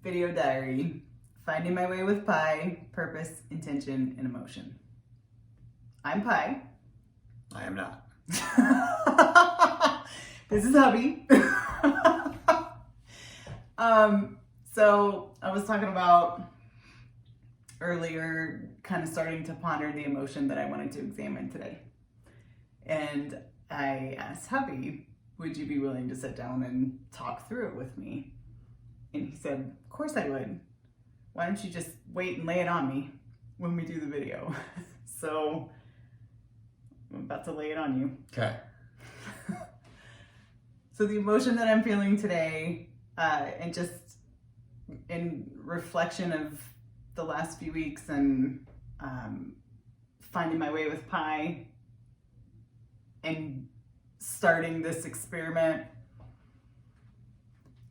Video diary. Finding my way with Pie, purpose, intention, and emotion. I'm Pie. I am not. This is Hubby. So I was talking about earlier, kind of starting to ponder the emotion that I wanted to examine today. And I asked Hubby, would you be willing to sit down and talk through it with me? And he said, of course I would. Why don't you just wait and lay it on me when we do the video? So I'm about to lay it on you. Okay. So the emotion that I'm feeling today, and just in reflection of the last few weeks and finding my way with Pie and starting this experiment.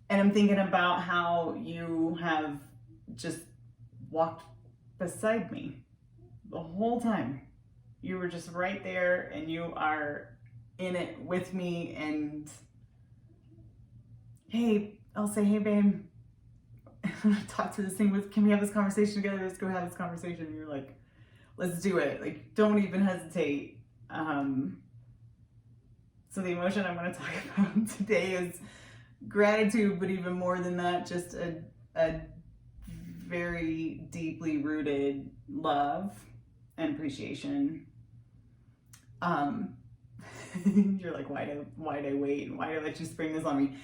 And I'm thinking about how you have just walked beside me the whole time. You were just right there and you are in it with me. And hey, I'll say, hey babe, I want to talk to this thing with, can we have this conversation together? Let's go have this conversation. And you're like, let's do it. Like, don't even hesitate. So the emotion I'm going to talk about today is gratitude, but even more than that, just a very deeply rooted love and appreciation. You're like, why'd I wait? And why'd I let you spring this on me?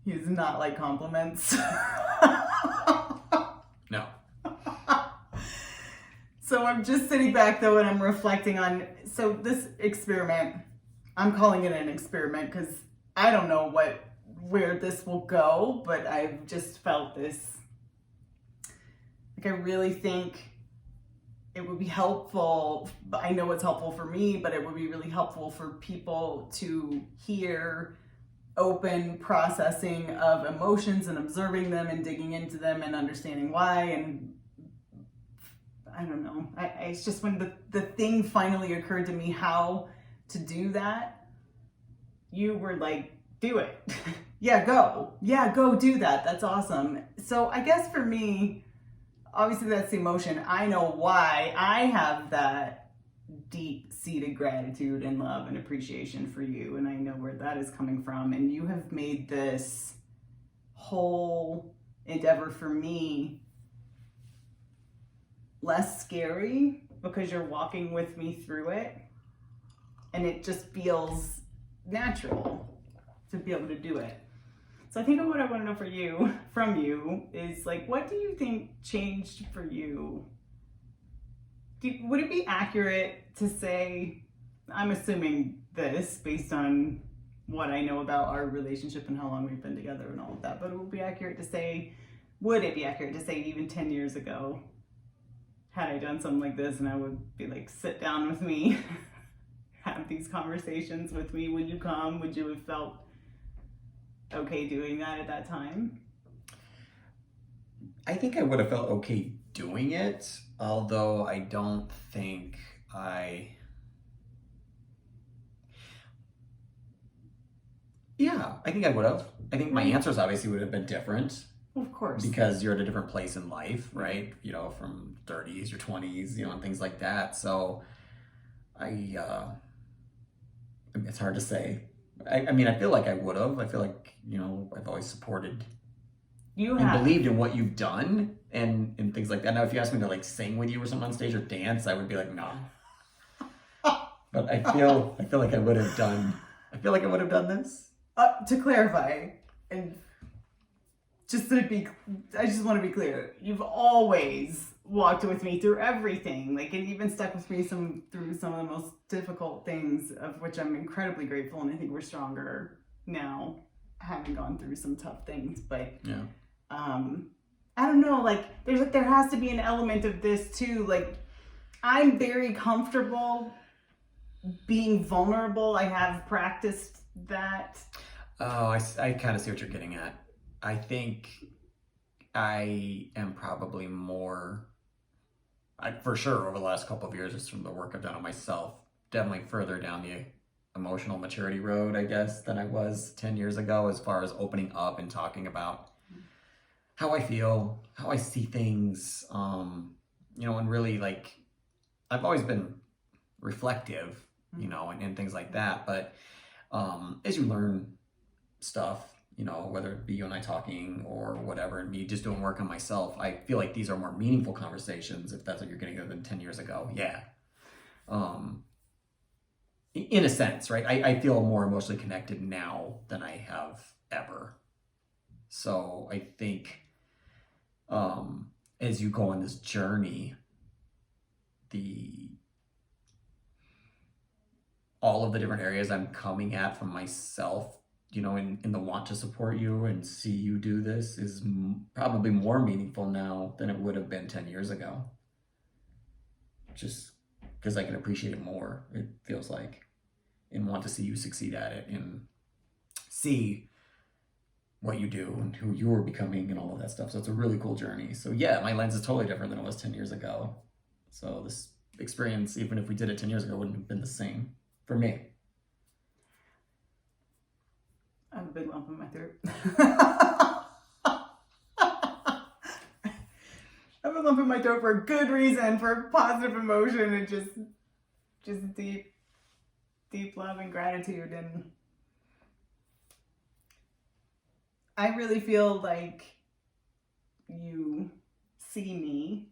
He does not like compliments. No. So I'm just sitting back though and I'm reflecting on, so this experiment, I'm calling it an experiment because I don't know where this will go, but I've just felt this, like I really think it would be helpful. I know it's helpful for me, but it would be really helpful for people to hear open processing of emotions and observing them and digging into them and understanding why. And I don't know, it's just when the thing finally occurred to me how to do that, you were like, do it. Yeah, go do that. That's awesome. So I guess for me, obviously that's the emotion. I know why I have that deep-seated gratitude and love and appreciation for you, and I know where that is coming from. And you have made this whole endeavor for me less scary because you're walking with me through it, and it just feels natural to be able to do it. So I think what I want to know from you is like, what do you think changed for you? Would it be accurate to say, I'm assuming this based on what I know about our relationship and how long we've been together and all of that, but would it be accurate to say even 10 years ago, had I done something like this and I would be like, sit down with me, have these conversations with me, would you come? Would you have felt okay doing that at that time? I think I would have felt okay doing it, although I don't think I think I would have. I think my answers obviously would have been different. Of course. Because you're at a different place in life, right? You know, from 30s, your 20s, you know, and things like that. So it's hard to say. I mean, I feel like I would have. I feel like, you know, I've always supported and believed in what you've done and things like that. Now, if you asked me to like sing with you or something on stage or dance, I would be like, no. But I feel like I would have done this. To clarify, and I just want to be clear. You've always walked with me through everything, like, and even stuck with me through some of the most difficult things, of which I'm incredibly grateful, and I think we're stronger now, having gone through some tough things. But yeah, I don't know, like there has to be an element of this too. Like, I'm very comfortable being vulnerable. I have practiced that. Oh, I kind of see what you're getting at. I think I am probably more, for sure, over the last couple of years, just from the work I've done on myself, definitely further down the emotional maturity road, I guess, than I was 10 years ago, as far as opening up and talking about how I feel, how I see things, and really like I've always been reflective, and things like that. But as you learn stuff, whether it be you and I talking or whatever, and me just doing work on myself, I feel like these are more meaningful conversations if that's what you're getting than 10 years ago. Yeah. In a sense, right? I feel more emotionally connected now than I have ever. So I think as you go on this journey, all of the different areas I'm coming at from myself, in the want to support you and see you do this is probably more meaningful now than it would have been 10 years ago. Just because I can appreciate it more, it feels like, and want to see you succeed at it and see what you do and who you're becoming and all of that stuff. So it's a really cool journey. So yeah, my lens is totally different than it was 10 years ago. So this experience, even if we did it 10 years ago, wouldn't have been the same for me. I have a big lump in my throat. I have a lump in my throat for a good reason, for positive emotion and just deep love and gratitude. And I really feel like you see me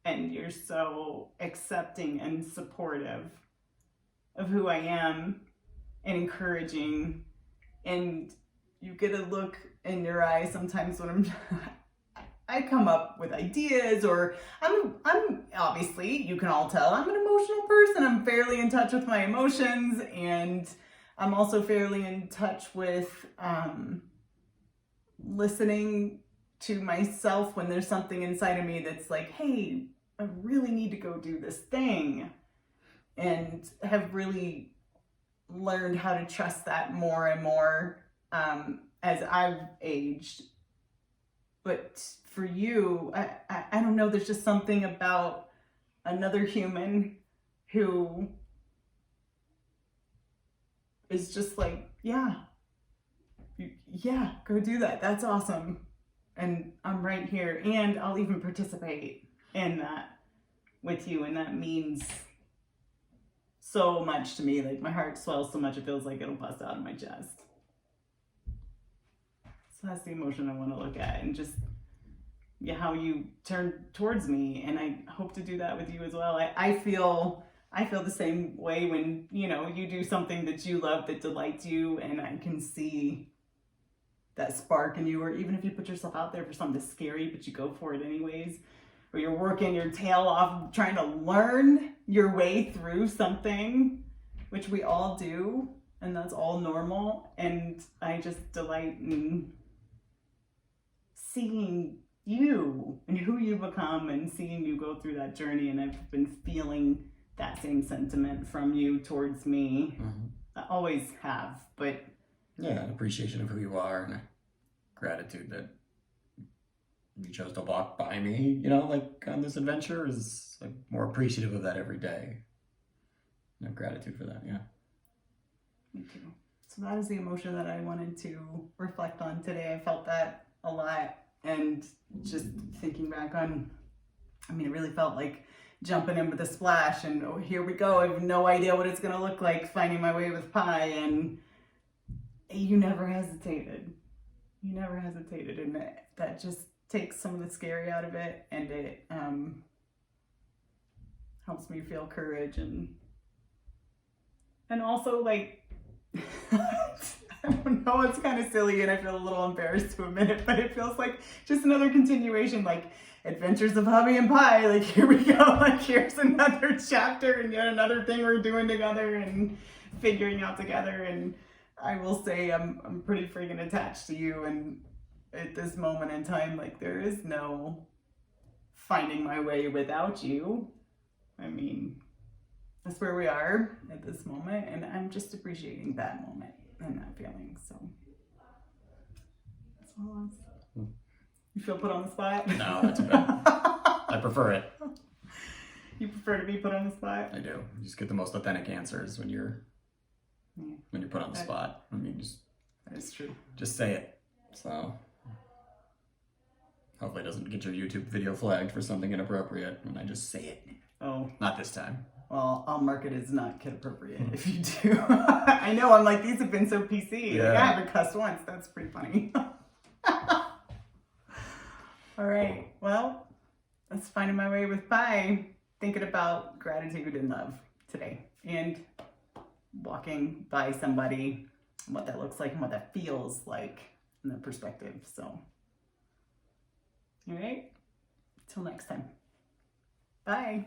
and you're so accepting and supportive of who I am and encouraging. And you get a look in your eyes sometimes when I come up with ideas, or I'm obviously, you can all tell, I'm an emotional person. I'm fairly in touch with my emotions, and I'm also fairly in touch with listening to myself when there's something inside of me that's like, hey, I really need to go do this thing, and have really learned how to trust that more and more as I've aged. But for you, I don't know, there's just something about another human who is just like, yeah, go do that. That's awesome. And I'm right here, and I'll even participate in that with you. And that means so much to me. Like, my heart swells so much, it feels like it'll bust out of my chest. So that's the emotion I want to look at, and just how you turn towards me. And I hope to do that with you as well. I feel the same way when, you do something that you love, that delights you, and I can see that spark in you. Or even if you put yourself out there for something scary, but you go for it anyways, or you're working your tail off trying to learn your way through something, which we all do, and that's all normal. And I just delight in seeing you and who you become, and seeing you go through that journey. And I've been feeling that same sentiment from you towards me. Mm-hmm. I always have, but yeah, an appreciation of who you are, and a gratitude that you chose to walk by me, like on this adventure, is like more appreciative of that every day. And gratitude for that, yeah. Me too. So that is the emotion that I wanted to reflect on today. I felt that a lot, and just thinking back on, it really felt like jumping in with a splash, and here we go. I have no idea what it's gonna look like, finding my way with Pie, and you never hesitated. And that just takes some of the scary out of it, and it helps me feel courage, and also, like, I don't know, it's kind of silly, and I feel a little embarrassed to admit it, but it feels like just another continuation, like Adventures of Hubby and Pie. Like, here we go, like, here's another chapter and yet another thing we're doing together and figuring out together. And I will say I'm pretty freaking attached to you, and at this moment in time, like, there is no finding my way without you. That's where we are at this moment, and I'm just appreciating that moment and that feeling. So that's all I was. You feel put on the spot? No, that's good. I prefer it. You prefer to be put on the spot? I do. You just get the most authentic answers when you're put on the spot. That is true. Just say it. So Hopefully it doesn't get your YouTube video flagged for something inappropriate when I just say it. Oh. Not this time. Well, I'll mark it as not kid appropriate if you do. I know, I'm like, these have been so PC. Yeah. Like, I haven't cussed once. That's pretty funny. All right. Well, that's finding my way with pie. Thinking about gratitude and love today. And walking by somebody, what that looks like and what that feels like in the perspective. So, all right. Till next time. Bye.